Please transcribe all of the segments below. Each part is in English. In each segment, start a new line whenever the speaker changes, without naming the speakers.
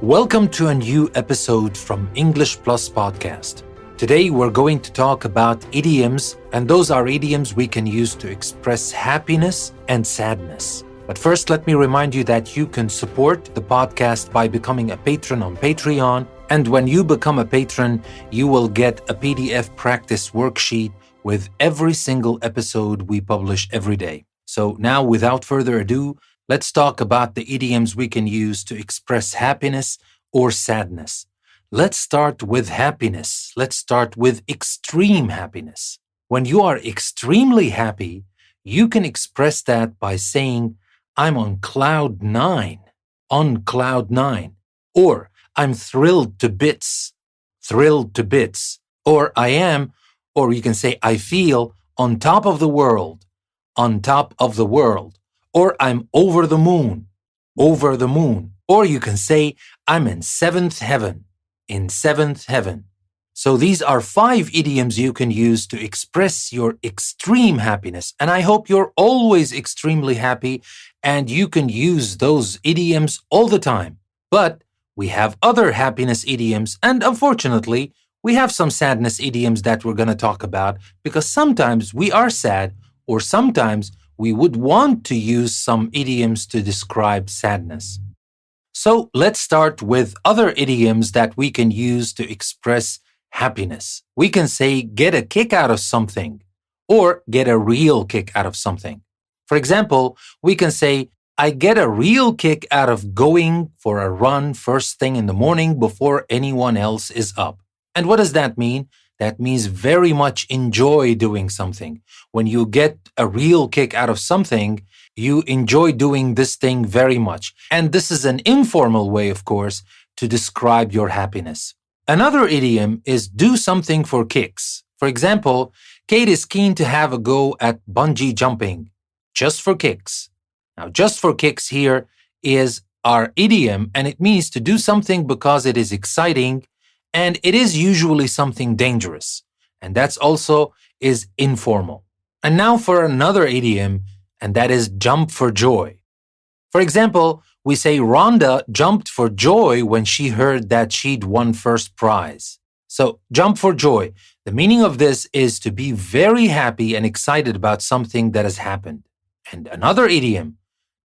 Welcome to a new episode from English Plus Podcast. Today we're going to talk about idioms, and those are idioms we can use to express happiness and sadness. But first, let me remind you that you can support the podcast by becoming a patron on Patreon. And when you become a patron, you will get a PDF practice worksheet with every single episode we publish every day. So now, without further ado, let's talk about the idioms we can use to express happiness or sadness. Let's start with happiness. Let's start with extreme happiness. When you are extremely happy, you can express that by saying, I'm on cloud nine, or I'm thrilled to bits, or I am, or you can say, I feel on top of the world, or I'm over the moon, or you can say, I'm in seventh heaven. So these are 5 idioms you can use to express your extreme happiness. And I hope you're always extremely happy and you can use those idioms all the time. But we have other happiness idioms, and unfortunately, we have some sadness idioms that we're going to talk about because sometimes we are sad, or sometimes we would want to use some idioms to describe sadness. So let's start with other idioms that we can use to express happiness. We can say get a kick out of something or get a real kick out of something. For example, we can say, I get a real kick out of going for a run first thing in the morning before anyone else is up. And what does that mean? That means very much enjoy doing something. When you get a real kick out of something, you enjoy doing this thing very much. And this is an informal way, of course, to describe your happiness. Another idiom is do something for kicks. For example, Kate is keen to have a go at bungee jumping, just for kicks. Now, just for kicks here is our idiom, and it means to do something because it is exciting, and it is usually something dangerous. And that's also is informal. And now for another idiom, and that is jump for joy. For example, we say Rhonda jumped for joy when she heard that she'd won first prize. So jump for joy. The meaning of this is to be very happy and excited about something that has happened. And another idiom,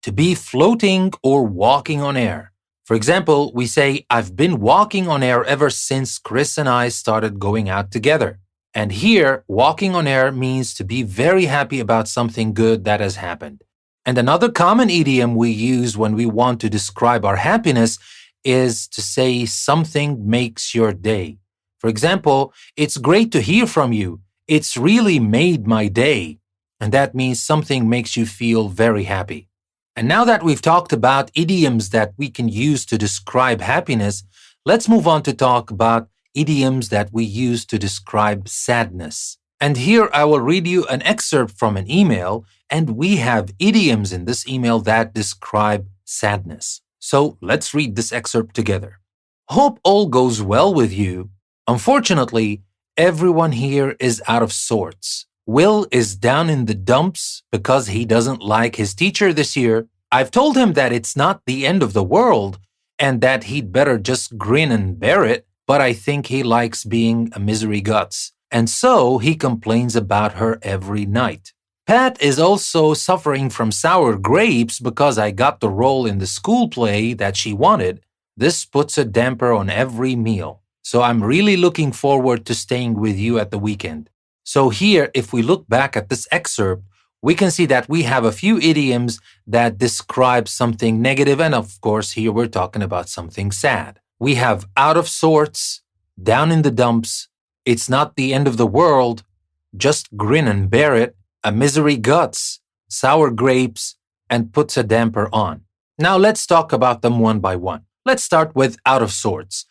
to be floating or walking on air. For example, we say, I've been walking on air ever since Chris and I started going out together. And here, walking on air means to be very happy about something good that has happened. And another common idiom we use when we want to describe our happiness is to say something makes your day. For example, it's great to hear from you. It's really made my day. And that means something makes you feel very happy. And now that we've talked about idioms that we can use to describe happiness, let's move on to talk about idioms that we use to describe sadness. And here I will read you an excerpt from an email, and we have idioms in this email that describe sadness. So let's read this excerpt together. Hope all goes well with you. Unfortunately, everyone here is out of sorts. Will is down in the dumps because he doesn't like his teacher this year. I've told him that it's not the end of the world and that he'd better just grin and bear it, but I think he likes being a misery guts. And so he complains about her every night. Pat is also suffering from sour grapes because I got the role in the school play that she wanted. This puts a damper on every meal. So I'm really looking forward to staying with you at the weekend. So here, if we look back at this excerpt, we can see that we have a few idioms that describe something negative, and of course, here we're talking about something sad. We have out of sorts, down in the dumps, it's not the end of the world, just grin and bear it, a misery guts, sour grapes, and puts a damper on. Now let's talk about them one by one. Let's start with out of sorts.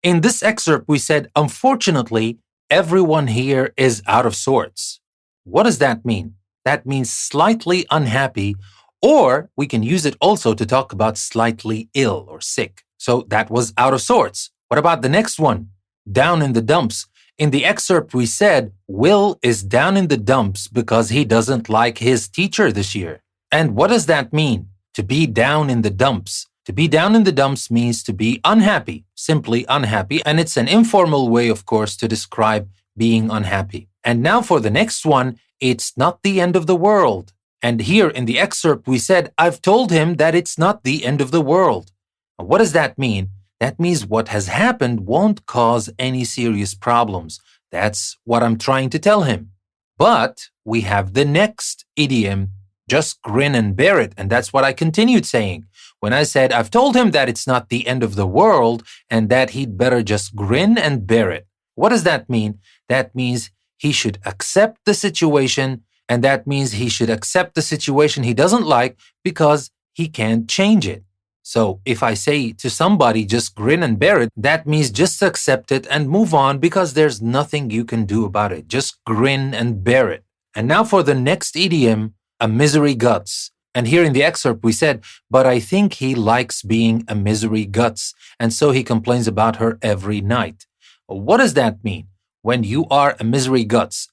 In this excerpt, we said, unfortunately, everyone here is out of sorts. What does that mean? That means slightly unhappy, or we can use it also to talk about slightly ill or sick. So that was out of sorts. What about the next one? Down in the dumps. In the excerpt, we said Will is down in the dumps because he doesn't like his teacher this year. And what does that mean? To be down in the dumps. To be down in the dumps means to be unhappy, simply unhappy, and it's an informal way, of course, to describe being unhappy. And now for the next one, it's not the end of the world. And here in the excerpt, we said, I've told him that it's not the end of the world. What does that mean? That means what has happened won't cause any serious problems. That's what I'm trying to tell him. But we have the next idiom, just grin and bear it. And that's what I continued saying. When I said, I've told him that it's not the end of the world and that he'd better just grin and bear it. What does that mean? That means he should accept the situation, and that means he should accept the situation he doesn't like because he can't change it. So if I say to somebody, just grin and bear it, that means just accept it and move on because there's nothing you can do about it. Just grin and bear it. And now for the next idiom, a misery guts. And here in the excerpt, we said, but I think he likes being a misery guts, and so he complains about her every night. What does that mean? When you are a misery guts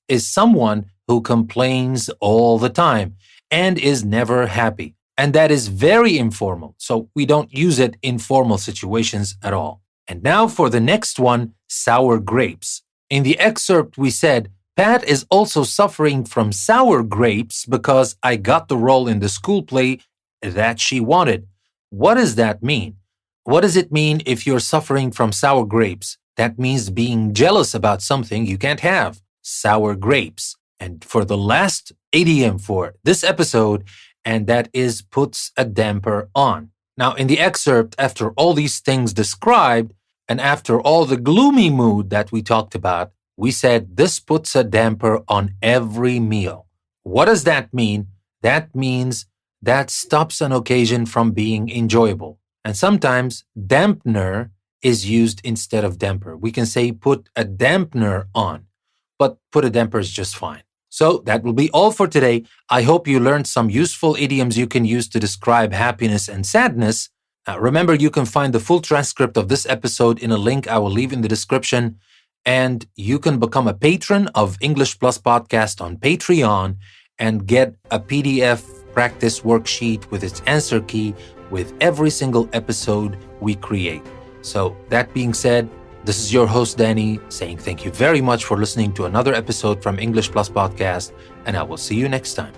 is someone who complains all the time and is never happy. And that is very informal, so we don't use it in formal situations at all. And now for the next one, sour grapes. In the excerpt, we said, Pat is also suffering from sour grapes because I got the role in the school play that she wanted. What does that mean? What does it mean if you're suffering from sour grapes? That means being jealous about something you can't have. Sour grapes. And for the last idiom for this episode, and that is puts a damper on. Now, in the excerpt, after all these things described, and after all the gloomy mood that we talked about, we said this puts a damper on every meal. What does that mean? That means that stops an occasion from being enjoyable. And sometimes dampener is used instead of damper. We can say put a dampener on, but put a damper is just fine. So that will be all for today. I hope you learned some useful idioms you can use to describe happiness and sadness. Remember, you can find the full transcript of this episode in a link I will leave in the description. And you can become a patron of English Plus Podcast on Patreon and get a PDF practice worksheet with its answer key with every single episode we create. So that being said, this is your host, Danny, saying thank you very much for listening to another episode from English Plus Podcast, and I will see you next time.